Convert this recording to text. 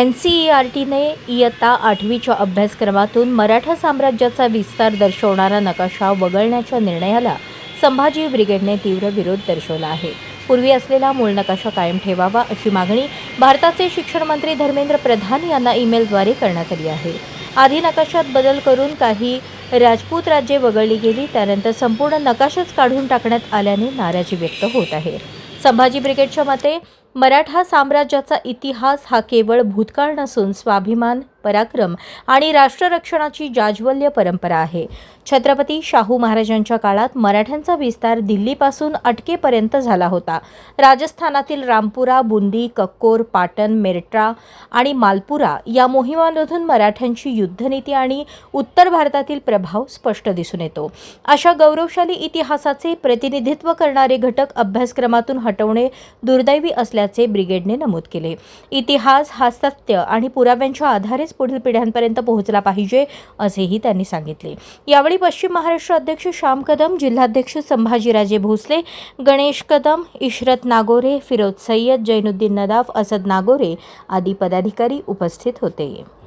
NCERTने इयत्ता 8वीच्या अभ्यासक्रमातून मराठा साम्राज्याचा विस्तार दर्शवणारा नकाशा वगळण्याच्या निर्णयाला संभाजी ब्रिगेडने तीव्र विरोध दर्शवला आहे. पूर्वी असलेला मूळ नकाशा कायम ठेवावा अशी मागणी भारताचे शिक्षण मंत्री धर्मेंद्र प्रधान यांना ईमेलद्वारे करण्यात आली आहे. आधी नकाशात बदल करून काही राजपूत राज्ये वगळली गेली, त्यानंतर संपूर्ण नकाशाच काढून टाकण्यात आल्याने नाराजी व्यक्त होत आहे. संभाजी ब्रिगेडच्या मते मराठा साम्राज्याचा इतिहास हा केवळ भूतकाळ नसून स्वाभिमान, पराक्रम आणि राष्ट्ररक्षणाची जाज्वल्य परंपरा आहे. छत्रपती शाहू महाराजांच्या काळात मराठ्यांचा विस्तार दिल्लीपासून अटकेपर्यंत झाला होता. राजस्थानातील रामपुरा, बुंदी, कक्कोर, पाटण, मेरठा आणि मालपुरा या मोहिमांमधून मराठ्यांची युद्धनीती आणि उत्तर भारतातील प्रभाव स्पष्ट दिसून येतो. अशा गौरवशाली इतिहासाचे प्रतिनिधित्व करणारे घटक अभ्यासक्रमातून हटवणे दुर्दैवी असल्याचे ब्रिगेडने नमूद केले. इतिहास हा सत्य आणि पुराव्यांच्या आधारेच पुढील पिढ्यांपर्यंत पोहोचला पाहिजे असेही त्यांनी सांगितले. यावेळी पश्चिम महाराष्ट्र अध्यक्ष श्याम कदम, जिल्हाध्यक्ष संभाजीराजे भोसले, गणेश कदम, इशरत नागोरे, फिरोज सय्यद, जैनुद्दीन नदाफ, असद नागोरे आदी पदाधिकारी उपस्थित होते.